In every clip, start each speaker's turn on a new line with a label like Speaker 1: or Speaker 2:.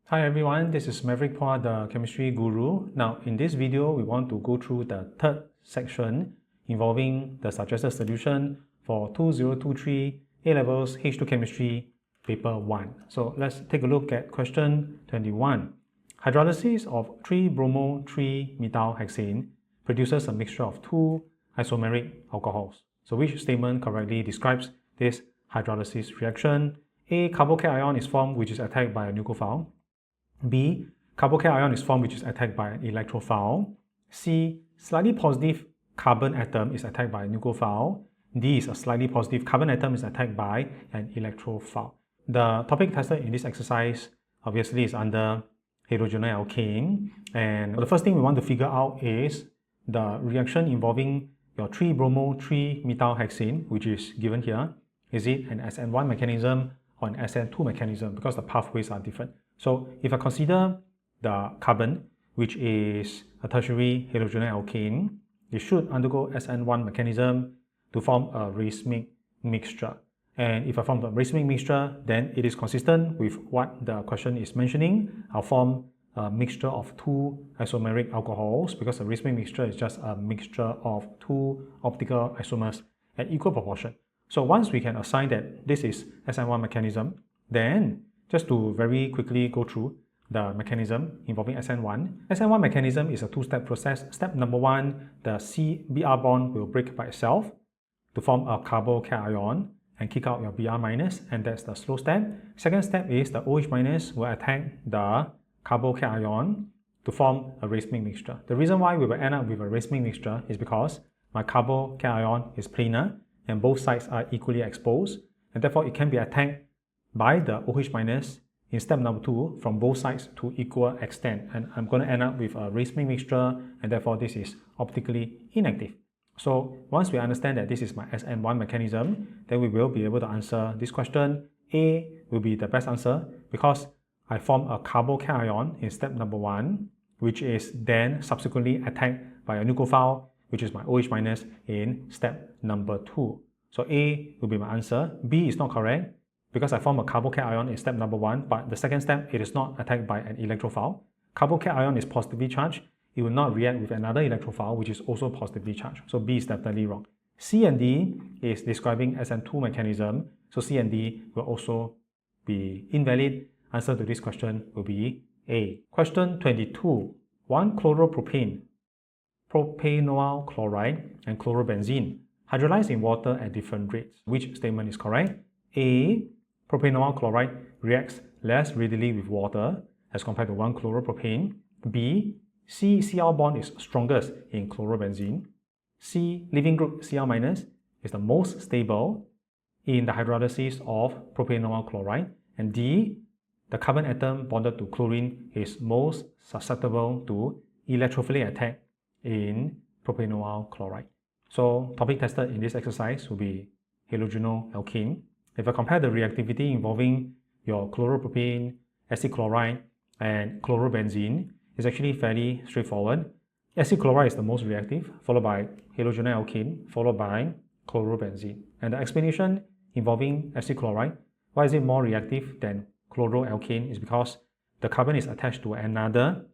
Speaker 1: Hi everyone, this is Maverick Phua, the chemistry guru. Now in this video, we want to go through the third section involving the suggested solution for 2023 A-Levels H2 Chemistry Paper 1. So let's take a look at question 21. Hydrolysis of 3-bromo-3-methyl-hexane produces a mixture of two isomeric alcohols. So which statement correctly describes this hydrolysis reaction? A. Carbocation is formed which is attacked by a nucleophile. B. Carbocation is formed which is attacked by an electrophile. C. Slightly positive carbon atom is attacked by a nucleophile. D is a slightly positive carbon atom is attacked by an electrophile. The topic tested in this exercise obviously is under halogenalkane, and the first thing we want to figure out is the reaction involving your 3-bromo-3-methyl-hexane, which is given here. Is it an SN1 mechanism or an SN2 mechanism, because the pathways are different. So if I consider the carbon, which is a tertiary halogenalkane, it should undergo SN1 mechanism to form a racemic mixture. And if I form the racemic mixture, then it is consistent with what the question is mentioning. I'll form a mixture of two isomeric alcohols, because a racemic mixture is just a mixture of two optical isomers at equal proportion. So once we can assign that this is SN1 mechanism, then just to very quickly go through the mechanism involving SN1. SN1 mechanism is a two-step process. Step number one, the Br bond will break by itself to form a carbocation and kick out your Br minus, and that's the slow step. Second step is the OH minus will attack the carbocation to form a racemic mixture. The reason why we will end up with a racemic mixture is because my carbocation is planar and both sides are equally exposed, and therefore it can be attacked by the OH minus in step number 2 from both sides to equal extent, and I'm going to end up with a racemic mixture, and therefore this is optically inactive. So once we understand that this is my SN1 mechanism, then we will be able to answer this question. A will be the best answer because I form a carbocation in step number 1, which is then subsequently attacked by a nucleophile, which is my OH minus in step number 2. So A will be my answer. B is not correct because I form a carbocation in step number 1, but the second step, it is not attacked by an electrophile. Carbocation is positively charged. It will not react with another electrophile, which is also positively charged. So B is definitely wrong. C and D is describing SN2 mechanism. So C and D will also be invalid. Answer to this question will be A. Question 22. 1-chloropropane, propanoyl chloride, and chlorobenzene hydrolyze in water at different rates. Which statement is correct? A. Propanoyl chloride reacts less readily with water as compared to 1-chloropropane. B. C-Cl bond is strongest in chlorobenzene. C. Leaving group Cl- is the most stable in the hydrolysis of propanoyl chloride. And D. The carbon atom bonded to chlorine is most susceptible to electrophilic attack in propanoyl chloride. So topic tested in this exercise will be halogenoalkane. If I compare the reactivity involving your chloropropane, acid chloride, and chlorobenzene, it's actually fairly straightforward. Acid chloride is the most reactive, followed by halogenoalkane, followed by chlorobenzene. And the explanation involving acid chloride, why is it more reactive than chloroalkane, is because the carbon is attached to another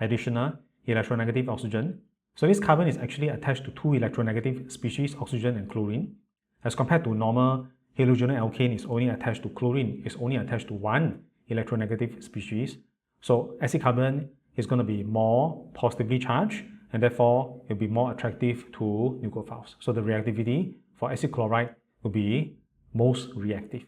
Speaker 1: additional electronegative oxygen. So this carbon is actually attached to two electronegative species, oxygen and chlorine, as compared to normal halogenoalkane is only attached to chlorine, is only attached to one electronegative species. So acid carbon is going to be more positively charged, and therefore it will be more attractive to nucleophiles. So the reactivity for acid chloride will be most reactive,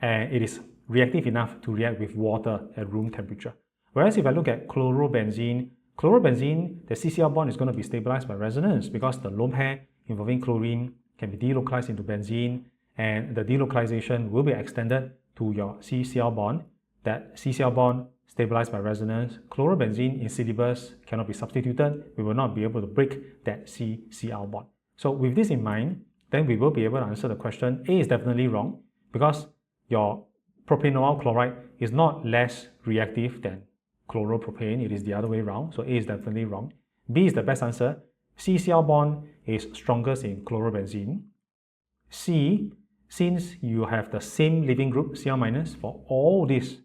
Speaker 1: and it is reactive enough to react with water at room temperature. Whereas if I look at chlorobenzene, the CCl bond is going to be stabilized by resonance because the lone pair involving chlorine can be delocalized into benzene, and the delocalization will be extended to your CCl bond. That CCl bond stabilized by resonance, chlorobenzene in syllabus cannot be substituted. We will not be able to break that CCl bond. So with this in mind, then we will be able to answer the question. A is definitely wrong because your propanoyl chloride is not less reactive than chloropropane. It is the other way around. So A is definitely wrong. B is the best answer. CCl bond is strongest in chlorobenzene. C, since you have the same leaving group Cl- for all these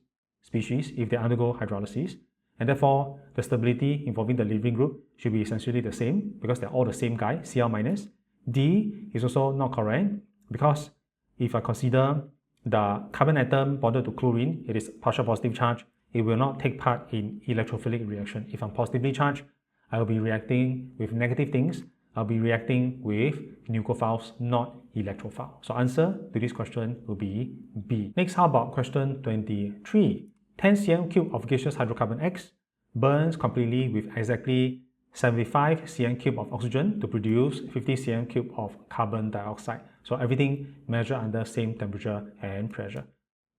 Speaker 2: species if they undergo hydrolysis, and therefore the stability involving the leaving group should be essentially the same because they're all the same guy, Cl minus. D is also not correct because if I consider the carbon atom bonded to chlorine, it is partial positive charge, it will not take part in electrophilic reaction. If I'm positively charged, I will be reacting with negative things. I'll be reacting with nucleophiles, not electrophiles. So answer to this question will be B. Next, how about question 23? 10 cm cube of gaseous hydrocarbon X burns completely with exactly 75 cm cube of oxygen to produce 50 cm cube of carbon dioxide. So everything measured under same temperature and pressure.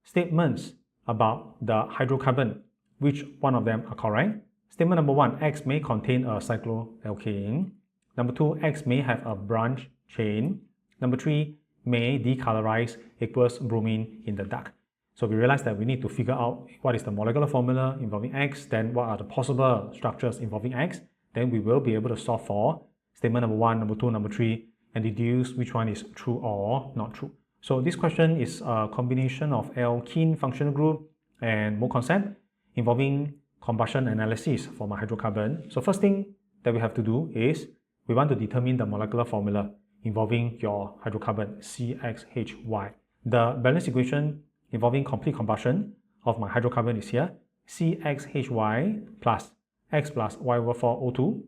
Speaker 2: Statements about the hydrocarbon, which one of them are correct? Statement number 1, X may contain a cycloalkane. Number 2, X may have a branch chain. Number 3, may decolorize aqueous bromine in the dark. So we realize that we need to figure out what is the molecular formula involving X, then what are the possible structures involving X. Then we will be able to solve for statement number 1, number 2, number 3, and deduce which one is true or not true. So this question is a combination of alkene functional group and mole concept involving combustion analysis for my hydrocarbon. So first thing that we have to do is we want to determine the molecular formula involving your hydrocarbon CXHY. The balance equation involving complete combustion of my hydrocarbon is here, CXHY plus X plus Y over 4 O2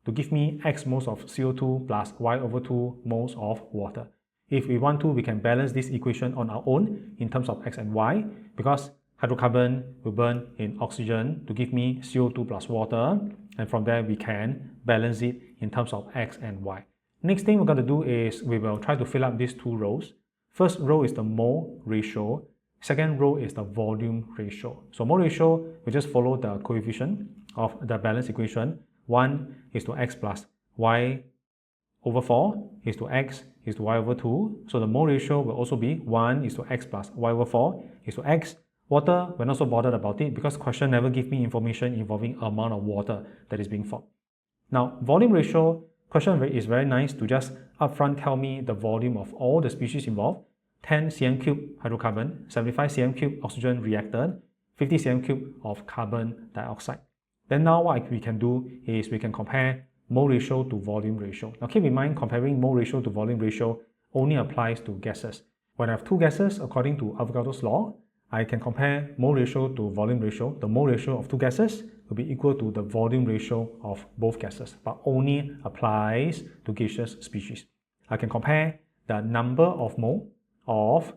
Speaker 2: to give me X moles of CO2 plus Y over 2 moles of water. If we want to, we can balance this equation on our own in terms of X and Y because hydrocarbon will burn in oxygen to give me CO2 plus water, and from there we can balance it in terms of X and Y. Next thing we're going to do is we will try to fill up these two rows. First row is the mole ratio, second row is the volume ratio. So mole ratio, we just follow the coefficient of the balance equation. 1 is to X plus Y over 4 is to X is to Y over 2. So the mole ratio will also be 1 is to X plus Y over 4 is to X. Water, we're not so bothered about it because question never give me information involving amount of water that is being formed. Now, volume ratio, question is very nice to just upfront tell me the volume of all the species involved. 10 cm cube hydrocarbon, 75 cm cube oxygen reacted, 50 cm cube of carbon dioxide. Then now what we can do is we can compare mole ratio to volume ratio. Now keep in mind, comparing mole ratio to volume ratio only applies to gases. When I have two gases, according to Avogadro's law, I can compare mole ratio to volume ratio. The mole ratio of two gases will be equal to the volume ratio of both gases, but only applies to gaseous species. I can compare the number of mole of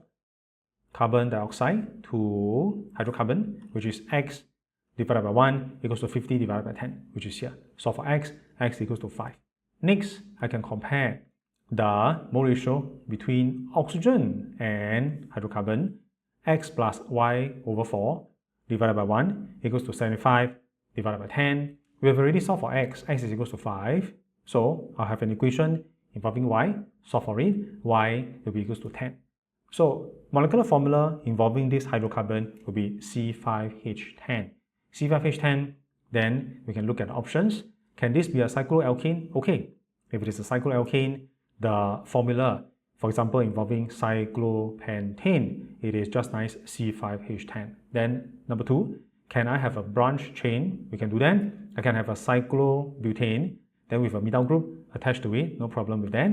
Speaker 2: carbon dioxide to hydrocarbon, which is X divided by 1 equals to 50 divided by 10, which is here. So for X, X equals to 5. Next, I can compare the mole ratio between oxygen and hydrocarbon. X plus Y over 4 divided by 1 equals to 75 divided by 10. We have already solved for X. X is equals to 5. So I'll have an equation involving Y. Solve for it. Y will be equals to 10. So molecular formula involving this hydrocarbon will be C5H10. C5H10, then we can look at the options. Can this be a cycloalkane? Okay. If it is a cycloalkane, the formula, for example, involving cyclopentane, it is just nice C5H10. Then number 2, can I have a branch chain? We can do that. I can have a cyclobutane, then with a methyl group attached to it, no problem with that.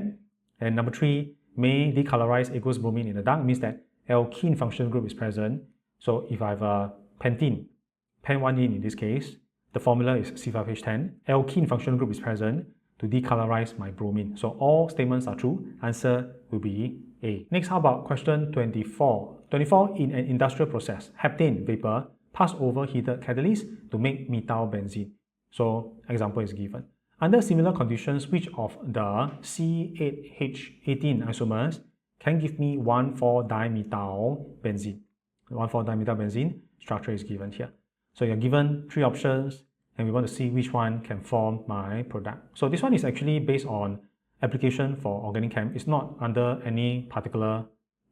Speaker 2: And number 3, may decolorize aqueous bromine in the dark, means that alkene functional group is present. So if I have a pentene, pen1 in this case, the formula is C5H10. Alkene functional group is present to decolorize my bromine. So all statements are true. Answer will be A. Next, how about question 24? 24, in an industrial process, heptane vapor pass over heated catalyst to make methyl benzene. So example is given. Under similar conditions, which of the C8H18 isomers can give me 1,4-dimethyl benzene? 1,4-dimethyl benzene structure is given here. So you're given 3 options, and we want to see which one can form my product. So this one is actually based on application for organic chem. It's not under any particular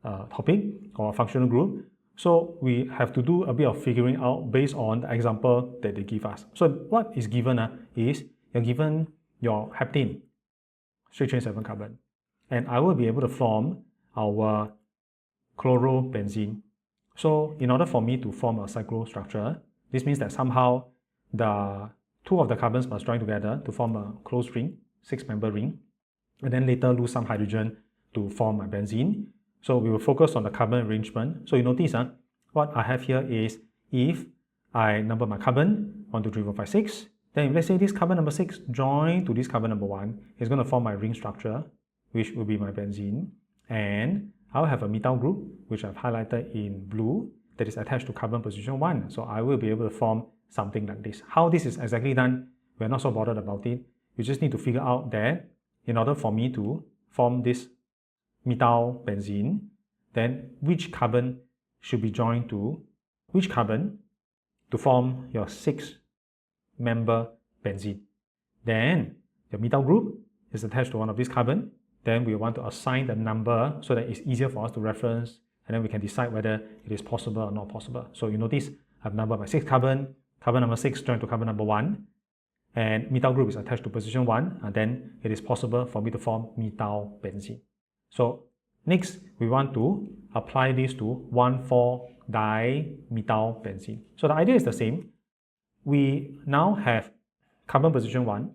Speaker 2: topic or functional group. So we have to do a bit of figuring out based on the example that they give us. So what is given is you're given your heptane, straight chain 7 carbon, and I will be able to form our chlorobenzene. So in order for me to form a cyclostructure, this means that somehow the two of the carbons must join together to form a closed ring, 6-member ring, and then later lose some hydrogen to form my benzene. So we will focus on the carbon arrangement. So you notice what I have here is if I number my carbon 1, 2, 3, 4, 5, 6, then if let's say this carbon number 6 join to this carbon number 1, it's going to form my ring structure, which will be my benzene. And I'll have a methyl group, which I've highlighted in blue, that is attached to carbon position 1. So I will be able to form something like this. How this is exactly done, we're not so bothered about it. You just need to figure out that in order for me to form this methyl benzene, then which carbon should be joined to which carbon to form your 6-member benzene. Then the methyl group is attached to one of these carbon. Then we want to assign the number so that it's easier for us to reference, and then we can decide whether it is possible or not possible. So you notice I've numbered my 6 carbon, carbon number 6 joined to carbon number 1, and methyl group is attached to position 1, and then it is possible for me to form methyl benzene. So next, we want to apply this to 1,4-dimethyl benzene. So the idea is the same. We now have carbon position 1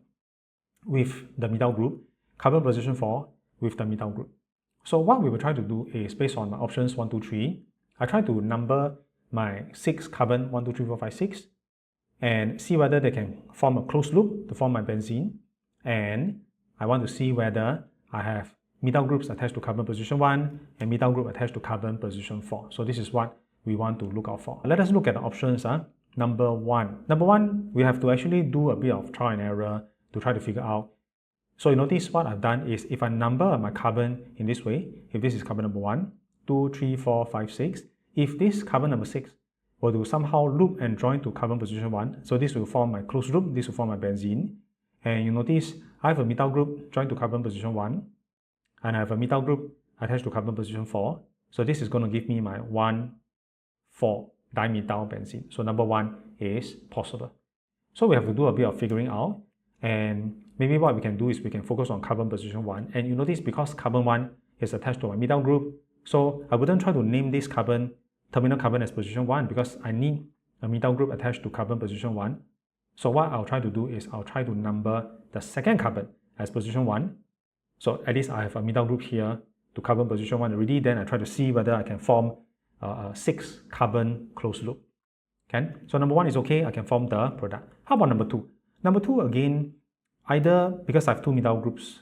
Speaker 2: with the methyl group, carbon position 4 with the methyl group. So what we will try to do is, based on my options 1, 2, 3, I try to number my 6 carbon 1, 2, 3, 4, 5, 6 and see whether they can form a closed loop to form my benzene. And I want to see whether I have methyl groups attached to carbon position 1 and methyl group attached to carbon position 4. So this is what we want to look out for. Let us look at the options. Number 1. Number 1, we have to actually do a bit of trial and error to try to figure out. So you notice what I've done is, if I number my carbon in this way, if this is carbon number 1, 2, 3, 4, 5, 6, if this carbon number 6 were to somehow loop and join to carbon position 1, so this will form my closed loop, this will form my benzene. And you notice I have a methyl group joined to carbon position 1, and I have a methyl group attached to carbon position 4. So this is going to give me my 1,4-dimethyl benzene. So number 1 is possible. So we have to do a bit of figuring out, and maybe what we can do is we can focus on carbon position 1. And you notice because carbon 1 is attached to my methyl group, so I wouldn't try to name this terminal carbon as position 1 because I need a methyl group attached to carbon position 1. So what I'll try to do is I'll try to number the second carbon as position 1. So at least I have a methyl group here to carbon position 1 already. Then I try to see whether I can form a 6-carbon closed loop. Okay? So number 1 is okay, I can form the product. How about number 2? Number 2, again, either because I have 4 methyl groups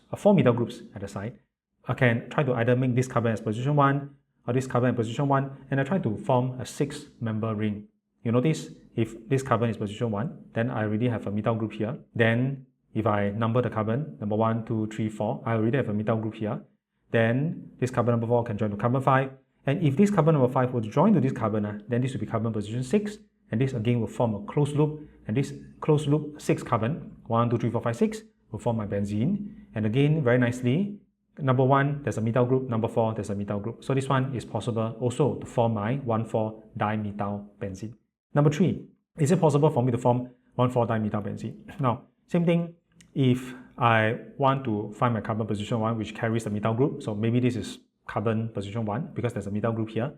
Speaker 2: at the side, I can try to either make this carbon as position 1 or this carbon as position 1, and I try to form a 6-member ring. You notice if this carbon is position 1, then I already have a methyl group here. Then if I number the carbon, number 1, 2, 3, 4, I already have a methyl group here. Then this carbon number 4 can join to carbon 5. And if this carbon number 5 were to join to this carbon, then this will be carbon position 6. And this again will form a closed loop. And this closed loop 6 carbon, 1, 2, 3, 4, 5, 6, will form my benzene. And again, very nicely, number 1, there's a methyl group. Number 4, there's a methyl group. So this one is possible also to form my 1,4-dimethyl benzene. Number 3, is it possible for me to form 1,4-dimethyl benzene? Now, same thing, if I want to find my carbon position 1 which carries a methyl group, so maybe this is carbon position 1 because there's a methyl group here,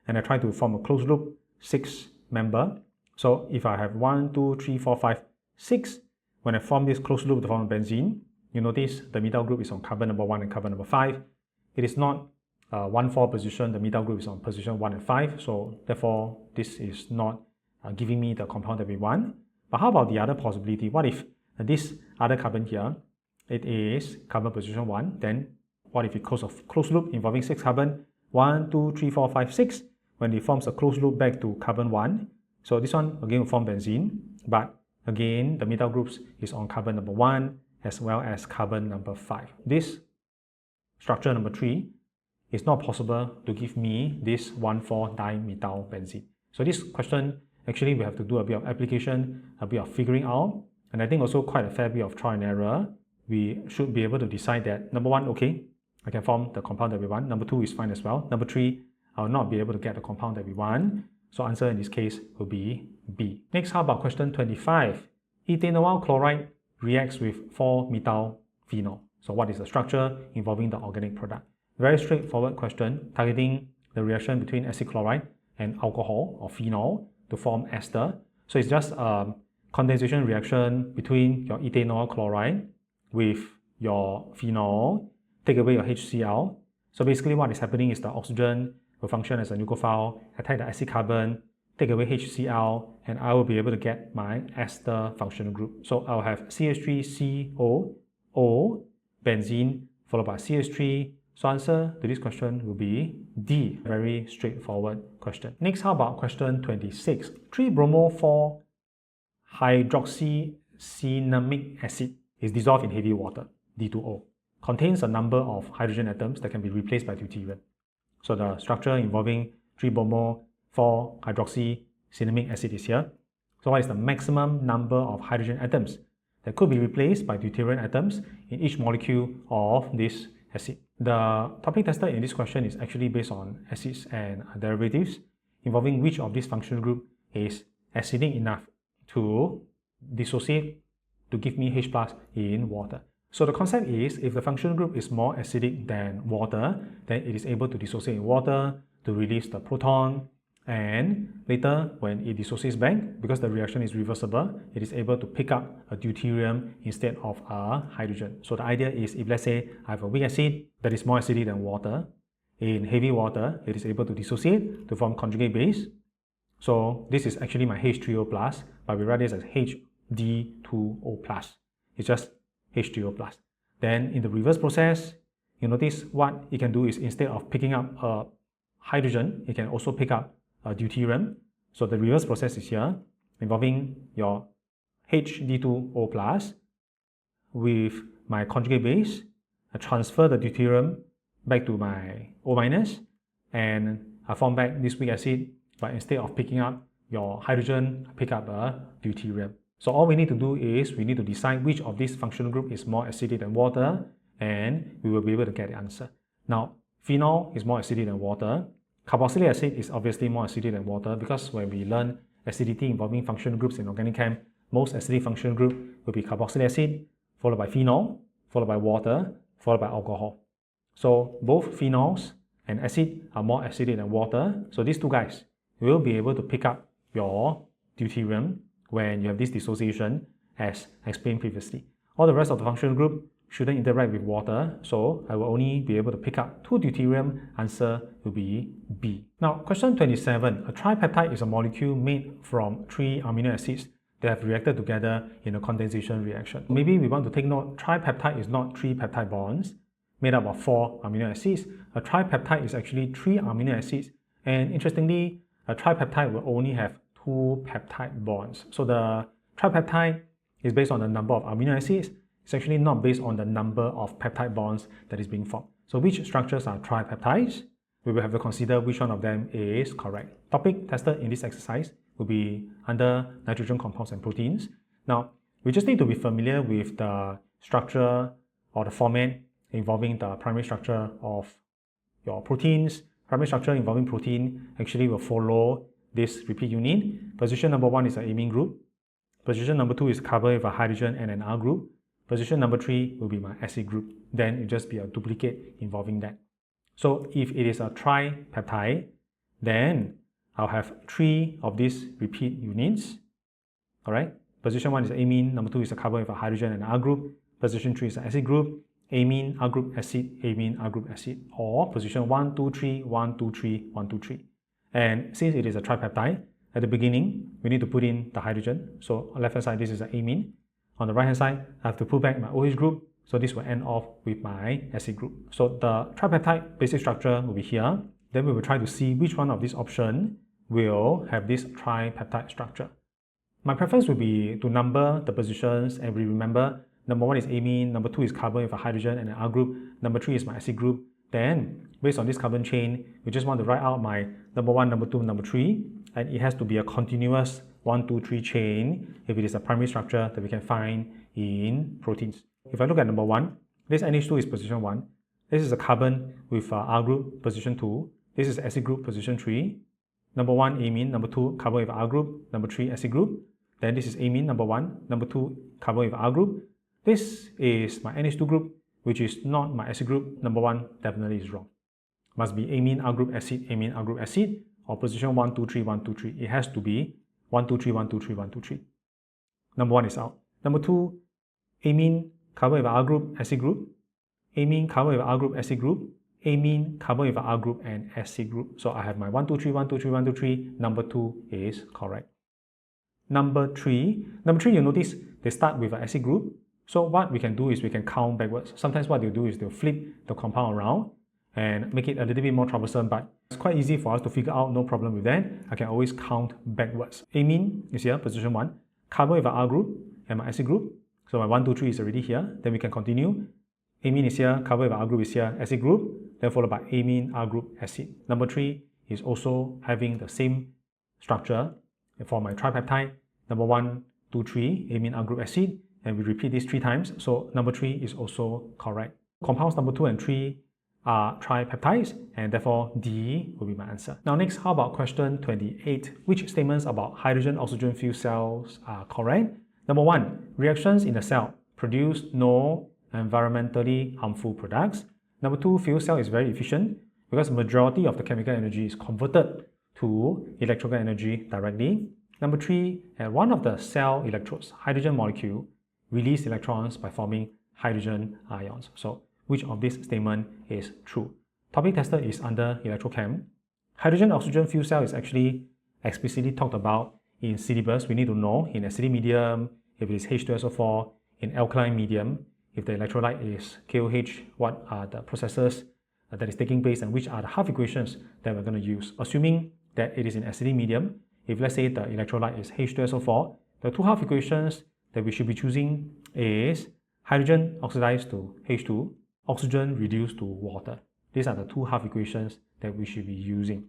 Speaker 2: and I try to form a closed loop 6-member. So if I have 1, 2, 3, 4, 5, 6, when I form this closed loop to form a benzene, you notice the methyl group is on carbon number 1 and carbon number 5. It is not 1,4 position, the methyl group is on position 1 and 5, so therefore this is not giving me the compound that we want. But how about the other possibility? What if this other carbon here, it is carbon position 1, then what if it close a closed loop involving 6 carbon, 1, 2, 3, 4, 5, 6, when it forms a closed loop back to carbon 1, so this one again will form benzene, but again the methyl groups is on carbon number 1 as well as carbon number 5. This structure number 3 is not possible to give me this 1,4-dimethyl benzene. So this question, actually we have to do a bit of application, a bit of figuring out, and I think also quite a fair bit of trial and error. We should be able to decide that number 1, okay, I can form the compound that we want. Number 2 is fine as well. Number 3, I will not be able to get the compound that we want. So answer in this case will be B. Next, how about question 25? Ethanoyl chloride reacts with 4-methyl phenol. So what is the structure involving the organic product? Very straightforward question targeting the reaction between acid chloride
Speaker 1: an alcohol or phenol to form ester. So it's just a condensation reaction between your ethanol chloride with your phenol, take away your HCl. So basically what is happening is the oxygen will function as a nucleophile, attack the acid carbon, take away HCl, and I will be able to get my ester functional group. So I'll have CH3CO, O, benzene, followed by CH3. So answer to this question will be D. Very straightforward question. Next, how about question 26? 3-bromo-4 hydroxycinnamic acid is dissolved in heavy water, D2O. Contains a number of hydrogen atoms that can be replaced by deuterium. So the structure involving 3-bromo-4 hydroxycinnamic acid is here. So what is the maximum number of hydrogen atoms that could be replaced by deuterium atoms in each molecule of this acid? The topic tested in this question is actually based on acids and derivatives, involving which of this functional group is acidic enough to dissociate to give me H+ in water. So the concept is, if the functional group is more acidic than water, then it is able to dissociate in water to release the proton, and later when it dissociates back, because the reaction is reversible, it is able to pick up a deuterium instead of a hydrogen. So the idea is, if let's say I have a weak acid that is more acidic than water, in heavy water it is able to dissociate to form conjugate base. So this is actually my H3O+, but we write this as HD2O+. It's just H3O+. Then in the reverse process, you notice what it can do is, instead of picking up a hydrogen, it can also pick up a deuterium. So the reverse process is here, involving your HD2O+ with my conjugate base. I transfer the deuterium back to my O-, and I form back this weak acid, but instead of picking up your hydrogen, I pick up a deuterium. So all we need to do is, we need to decide which of this functional group is more acidic than water, and we will be able to get the answer. Now, phenol is more acidic than water. Carboxylic acid is obviously more acidic than water, because when we learn acidity involving functional groups in organic chem, most acidic functional group will be carboxylic acid, followed by phenol, followed by water, followed by alcohol. So both phenols and acid are more acidic than water. So these two guys will be able to pick up your deuterium when you have this dissociation, as explained previously. All the rest of the functional group shouldn't interact with water, so I will only be able to pick up 2 deuterium. Answer will be B. Now, question 27. A tripeptide is a molecule made from 3 amino acids that have reacted together in a condensation reaction. Maybe we want to take note, tripeptide is not 3 peptide bonds made up of 4 amino acids. A tripeptide is actually 3 amino acids, and interestingly, a tripeptide will only have 2 peptide bonds. So the tripeptide is based on the number of amino acids. It's actually not based on the number of peptide bonds that is being formed. So which structures are tripeptides? We will have to consider which one of them is correct. Topic tested in this exercise will be under nitrogen compounds and proteins. Now, we just need to be familiar with the structure or the format involving the primary structure of your proteins. Primary structure involving protein actually will follow this repeat unit. Position number 1 is an amine group. Position number 2 is carbon with a hydrogen and an R group. Position number 3 will be my acid group. Then it will just be a duplicate involving that. So if it is a tripeptide, then I'll have 3 of these repeat units. Alright. Position 1 is amine, number 2 is a carbon with a hydrogen and an R group. Position 3 is an acid group. Amine, R group, acid, amine, R group, acid. Or position 1, 2, 3, 1, 2, 3, 1, 2, 3. And since it is a tripeptide, at the beginning, we need to put in the hydrogen. So on the left hand side, this is an amine. On the right hand side, I have to put back my OH group. So this will end off with my acid group. So the tripeptide basic structure will be here. Then we will try to see which one of these options will have this tripeptide structure. My preference will be to number the positions, and we remember number 1 is amine, number 2 is carbon with a hydrogen and an R group, number 3 is my acid group. Then, based on this carbon chain, we just want to write out my number 1, number 2, number 3, and it has to be a continuous 1, 2, 3 chain if it is a primary structure that we can find in proteins. If I look at number 1, this NH2 is position 1. This is a carbon with R group, position 2. This is acid group, position 3. Number 1, amine. Number 2, carbon with R group. Number 3, acid group. Then this is amine, number 1. Number 2, carbon with R group. This is my NH2 group, which is not my acid group. Number 1 definitely is wrong. Must be amine, R group, acid, amine, R group, acid.
Speaker 2: or position 1, 2, 3, 1, 2, 3. It has to be 1, 2, 3, 1, 2, 3, 1, 2, 3. Number 1 is out. Number 2, amine carbon with R group, acid group. Amine carbon with R group, acid group. Amine carbon with R group and acid group. So I have my 1, 2, 3, 1, 2, 3, 1, 2, 3. Number 2 is correct. Number 3, you notice they start with an acid group. So what we can do is we can count backwards. Sometimes what they'll do is they'll flip the compound around and make it a little bit more troublesome, but it's quite easy for us to figure out, no problem with that. I can always count backwards. Amine is here, position 1. Carbon with an R group and my acid group. So my 1, 2, 3 is already here. Then we can continue. Amine is here, carbon with an R group is here, acid group, then followed by amine, R group, acid. Number 3 is also having the same structure for my tripeptide. Number 1, 2, 3, amine, R group, acid. And we repeat this 3 times. So number 3 is also correct. Compounds number 2 and 3 are tripeptides, and therefore D will be my answer. Now next, how about question 28? Which statements about hydrogen-oxygen fuel cells are correct? Number 1, reactions in the cell produce no environmentally harmful products. Number 2, fuel cell is very efficient because majority of the chemical energy is converted to electrical energy directly. Number 3, at one of the cell electrodes, hydrogen molecule release electrons by forming hydrogen ions. So which of this statement is true? Topic tested is under electrochem. Hydrogen-oxygen fuel cell is actually explicitly talked about in syllabus. We need to know in acidic medium, if it is H2SO4, in alkaline medium, if the electrolyte is KOH, what are the processes that is taking place and which are the half equations that we're going to use. Assuming that it is in acidic medium, if let's say the electrolyte is H2SO4, the 2 half equations that we should be choosing is hydrogen oxidized to H2, oxygen reduced to water. These are the 2 half equations that we should be using.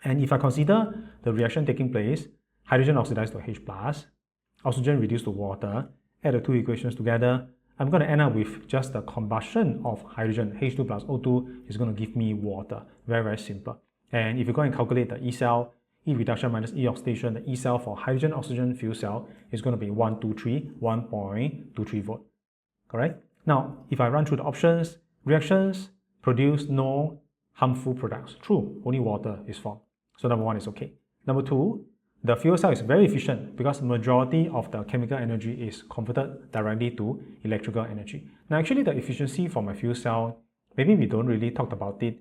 Speaker 2: And if I consider the reaction taking place, hydrogen oxidized to H+, oxygen reduced to water, add the 2 equations together, I'm going to end up with just the combustion of hydrogen, H2 plus O2 is going to give me water. Very, very simple. And if you go and calculate the E cell, E reduction minus E oxidation, the E cell for hydrogen-oxygen fuel cell is going to be 1.23 volt. Correct? Now, if I run through the options, reactions produce no harmful products. True, only water is formed. So number 1 is okay. Number 2, the fuel cell is very efficient because majority of the chemical energy is converted directly to electrical energy. Now actually the efficiency for my fuel cell, maybe we don't really talk about it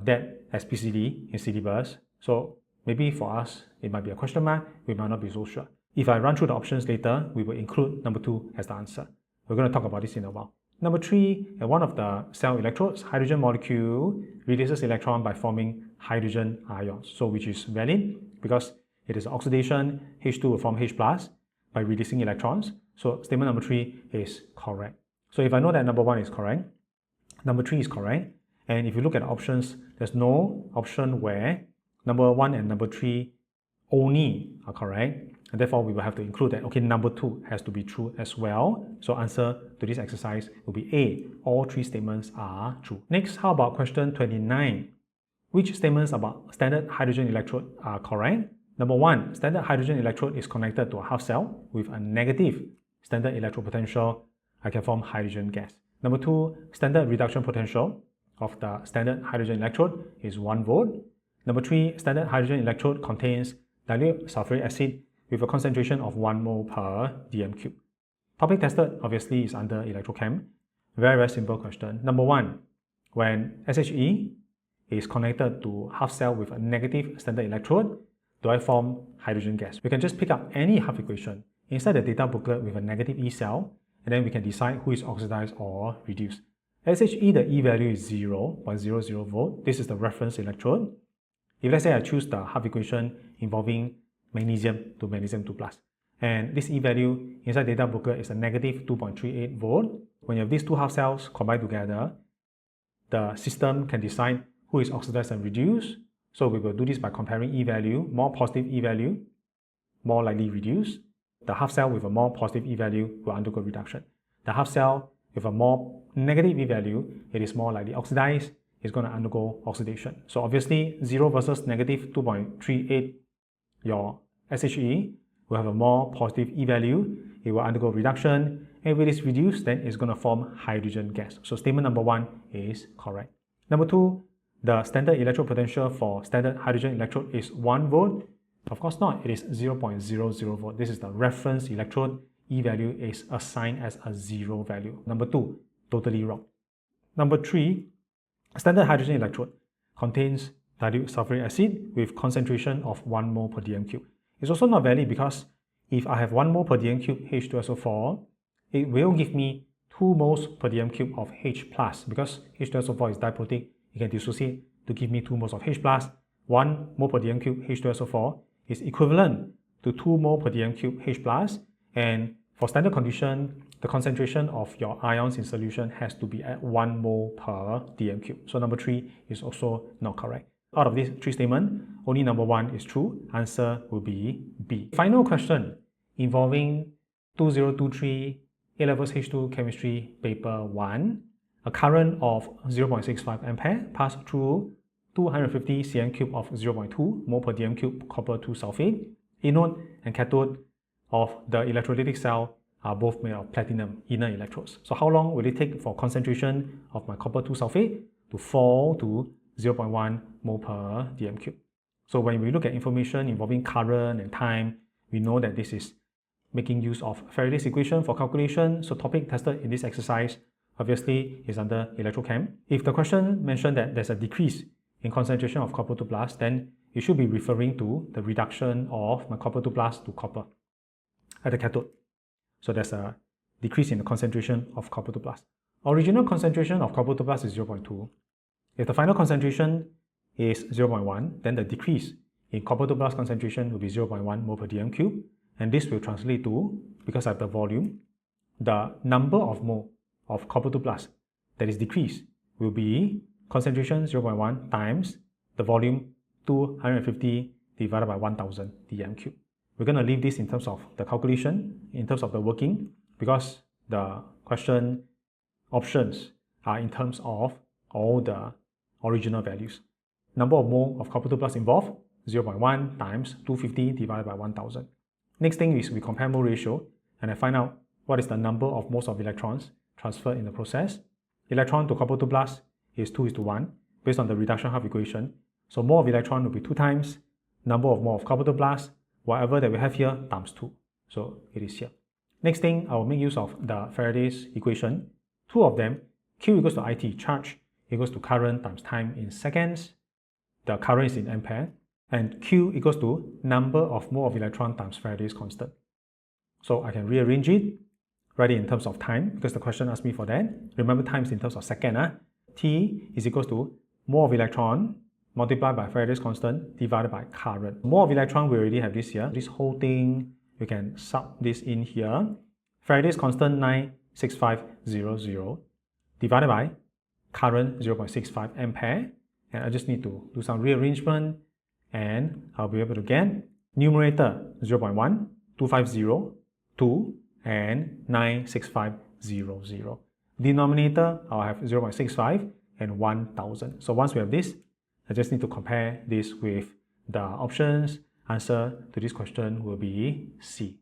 Speaker 2: that explicitly in syllabus. So maybe for us, it might be a question mark, we might not be so sure. If I run through the options later, we will include number 2 as the answer. We're going to talk about this in a while. Number 3, at one of the cell electrodes, hydrogen molecule releases electron by forming hydrogen ions. So which is valid because it is oxidation, H2 will form H+ by releasing electrons. So statement number 3 is correct. So if I know that number 1 is correct, number 3 is correct, and if you look at the options, there's no option where number 1 and number 3 only are correct, and therefore we will have to include that, okay, number 2 has to be true as well. So answer to this exercise will be A. All 3 statements are true. Next, how about question 29? Which statements about standard hydrogen electrode are correct? Number 1, standard hydrogen electrode is connected to a half cell with a negative standard electrode potential. I can form hydrogen gas. Number 2, standard reduction potential of the standard hydrogen electrode is 1 volt. Number 3, standard hydrogen electrode contains dilute sulfuric acid with a concentration of 1 mole per dm cube. Topic tested obviously is under electrochem. Very, very simple question. Number 1, when SHE is connected to half cell with a negative standard electrode, do I form hydrogen gas? We can just pick up any half equation inside the data booklet with a negative E cell, and then we can decide who is oxidized or reduced. SHE, the E value is 0.00 volt. This is the reference electrode. If let's say I choose the half equation involving magnesium to magnesium 2+, and this E value inside data booklet is a negative 2.38 volt. When you have these 2 half cells combined together, the system can decide who is oxidized and reduced. So we will do this by comparing E value. More positive E value, more likely reduced. The half cell with a more positive E value will undergo reduction. The half cell with a more negative E value, it is more likely oxidized, it's going to undergo oxidation. So obviously 0 versus negative 2.38, your SHE will have a more positive E value, it will undergo reduction, and if it is reduced, then it's going to form hydrogen gas. So statement number 1 is correct. Number 2, the standard electrode potential for standard hydrogen electrode is 1 volt? Of course not, it is 0.00 volt. This is the reference electrode. E value is assigned as a 0 value. Number 2, totally wrong. Number 3, standard hydrogen electrode contains dilute sulfuric acid with concentration of 1 mole per dm cube. It's also not valid because if I have 1 mole per dm cube H2SO4, it will give me 2 moles per dm cube of H+, because H2SO4 is diprotic, it can dissociate to give me 2 moles of H+. 1 mole per dm cube H2SO4 is equivalent to 2 mole per dm cube H+, and for standard condition, the concentration of your ions in solution has to be at 1 mole per dm cube. So number 3 is also not correct. Out of these 3 statements, only number 1 is true. Answer will be B. Final question involving 2023 A-Levels H2 Chemistry Paper 1. A current of 0.65 ampere passed through 250 cm cube of 0.2 mole per dm cube copper 2 sulfate. Anode and cathode of the electrolytic cell are both made of platinum inner electrodes. So how long will it take for concentration of my copper 2 sulfate to fall to 0.1 mole per dm cube? So when we look at information involving current and time, we know that this is making use of Faraday's equation for calculation. So topic tested in this exercise obviously is under electrochem. If the question mentioned that there's a decrease in concentration of copper 2 plus, then it should be referring to the reduction of my copper 2 plus to copper at the cathode. So there's a decrease in the concentration of copper 2 plus. Original concentration of copper 2 plus is 0.2. If the final concentration is 0.1, then the decrease in copper 2 plus concentration will be 0.1 mole per dm cube, and this will translate to, because I have the volume, the number of mole of copper 2 plus that is decreased will be concentration 0.1 times the volume 250 divided by 1000 dm cube. We're going to leave this in terms of the calculation, in terms of the working, because the question options are in terms of all the original values. Number of mole of copper 2 plus involved, 0.1 times 250 divided by 1000. Next thing is we compare mole ratio, and I find out what is the number of moles of electrons transferred in the process. Electron to copper 2 plus is 2:1 based on the reduction half equation. So mole of electron will be 2 times number of mole of copper 2 plus, whatever that we have here, times 2. So it is here. Next thing, I will make use of the Faraday's equation. 2 of them, Q equals to IT, charge equals to current times time in seconds. The current is in ampere. And Q equals to number of mole of electron times Faraday's constant. So I can rearrange it, write it in terms of time, because the question asked me for that. Remember, time is in terms of second. T is equals to mole of electron multiplied by Faraday's constant divided by current. Mole of electron, we already have this here. This whole thing, you can sub this in here. Faraday's constant 96500 divided by current 0.65 ampere. And I just need to do some rearrangement, and I'll be able to get numerator 0.1, 250, 2, and 96500. Denominator, I'll have 0.65 and 1000. So once we have this, I just need to compare this with the options. Answer to this question will be C.